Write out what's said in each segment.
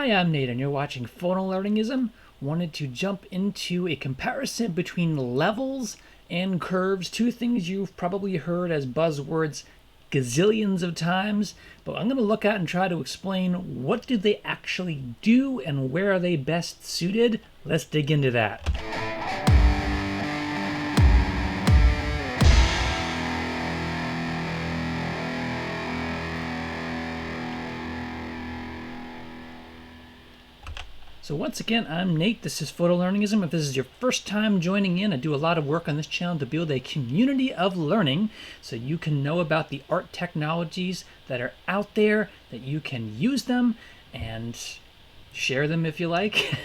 Hi, I'm Nate, and you're watching Photolearningism. Wanted to jump into a comparison between levels and curves, two things you've probably heard as buzzwords gazillions of times, but I'm going to look at and try to explain what do they actually do and where are they best suited. Let's dig into that. So once again, I'm Nate. This is Photolearningism. If this is your first time joining in, I do a lot of work on this channel to build a community of learning so you can know about the art technologies that are out there, that you can use them and share them if you like.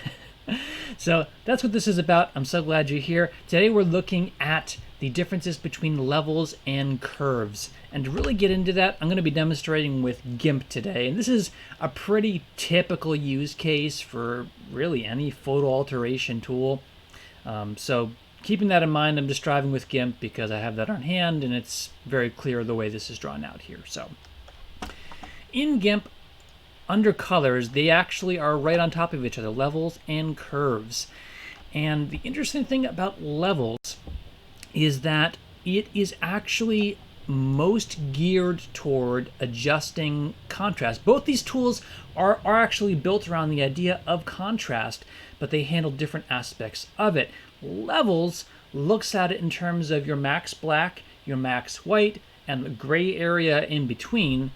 So that's what this is about. I'm so glad you're here. Today we're looking at the differences between levels and curves. And to really get into that, I'm going to be demonstrating with GIMP today. And this is a pretty typical use case for really any photo alteration tool. So keeping that in mind, I'm just driving with GIMP because I have that on hand and it's very clear the way this is drawn out here. So in GIMP, under colors, they actually are right on top of each other, levels and curves. And the interesting thing about levels is that it is actually most geared toward adjusting contrast. Both these tools are actually built around the idea of contrast, but they handle different aspects of it. Levels looks at it in terms of your max black, your max white, and the gray area in between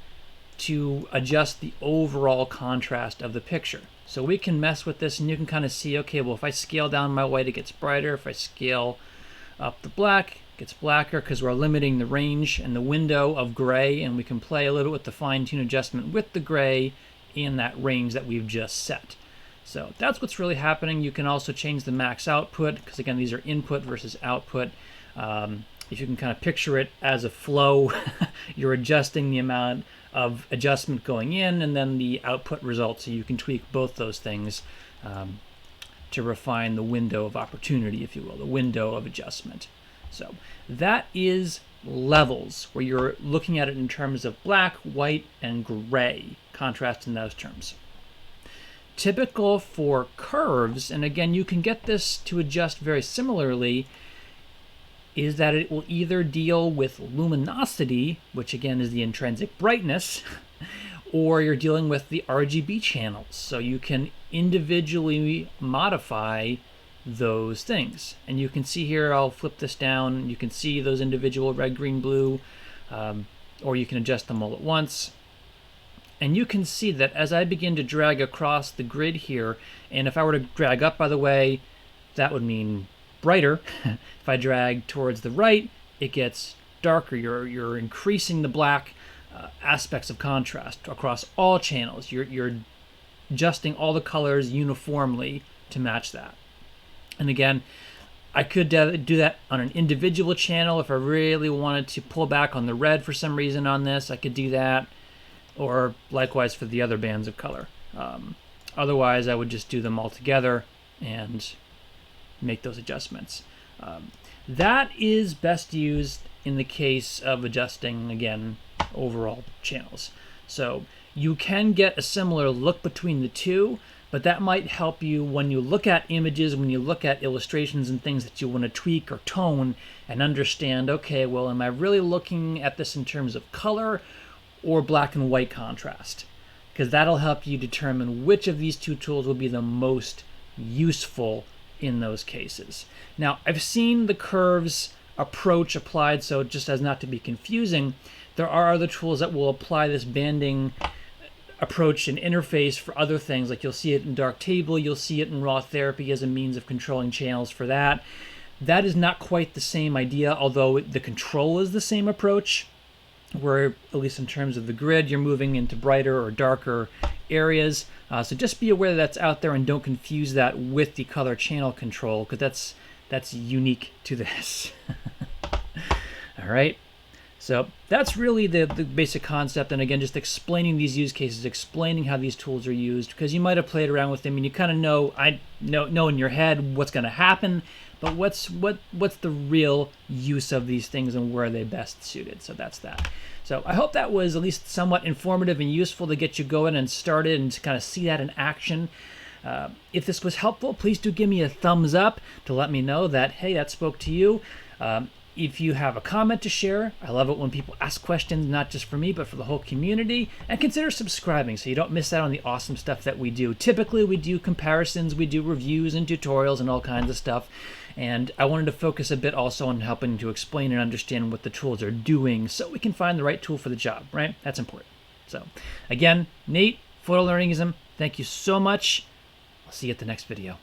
to adjust the overall contrast of the picture. So we can mess with this and you can kind of see, okay, well, if I scale down my white, it gets brighter. If I scale up the black, it gets blacker, because we're limiting the range and the window of gray, and we can play a little with the fine-tune adjustment with the gray in that range that we've just set. So that's what's really happening. You can also change the max output, because again, these are input versus output. If you can kind of picture it as a flow, you're adjusting the amount of adjustment going in and then the output result, so you can tweak both those things to refine the window of opportunity, if you will, the window of adjustment. So that is levels, where you're looking at it in terms of black, white, and gray, contrast in those terms. Typical for curves, and again, you can get this to adjust very similarly, is that it will either deal with luminosity, which again is the intrinsic brightness, or you're dealing with the RGB channels. So you can individually modify those things. And you can see here, I'll flip this down, you can see those individual red, green, blue, or you can adjust them all at once. And you can see that as I begin to drag across the grid here, and if I were to drag up, by the way, that would mean brighter. If I drag towards the right, it gets darker. You're increasing the black aspects of contrast across all channels. You're adjusting all the colors uniformly to match that. And again, I could do that on an individual channel. If I really wanted to pull back on the red for some reason on this, I could do that, or likewise for the other bands of color. Otherwise, I would just do them all together and make those adjustments. That is best used in the case of adjusting, again, overall channels. So you can get a similar look between the two, but that might help you when you look at images, when you look at illustrations and things that you want to tweak or tone, and understand, okay, well, am I really looking at this in terms of color or black and white contrast? Because that'll help you determine which of these two tools will be the most useful in those cases. Now, I've seen the curves approach applied, so just as not to be confusing, there are other tools that will apply this banding approach and interface for other things. Like you'll see it in Darktable, you'll see it in Raw Therapy as a means of controlling channels for that. That is not quite the same idea, although the control is the same approach, where at least in terms of the grid, you're moving into brighter or darker areas. So just be aware that's out there and don't confuse that with the color channel control, because that's unique to this. All right. So that's really the basic concept. And again, just explaining these use cases, explaining how these tools are used, because you might have played around with them and you kind of know in your head what's going to happen, but what's the real use of these things and where are they best suited. So that's that. So I hope that was at least somewhat informative and useful to get you going and started and to kind of see that in action. If this was helpful, please do give me a thumbs up to let me know that, hey, that spoke to you. If you have a comment to share, I love it when people ask questions, not just for me, but for the whole community. And consider subscribing so you don't miss out on the awesome stuff that we do. Typically, we do comparisons, we do reviews and tutorials and all kinds of stuff. And I wanted to focus a bit also on helping to explain and understand what the tools are doing so we can find the right tool for the job, right? That's important. So again, Nate, Photolearningism, thank you so much. I'll see you at the next video.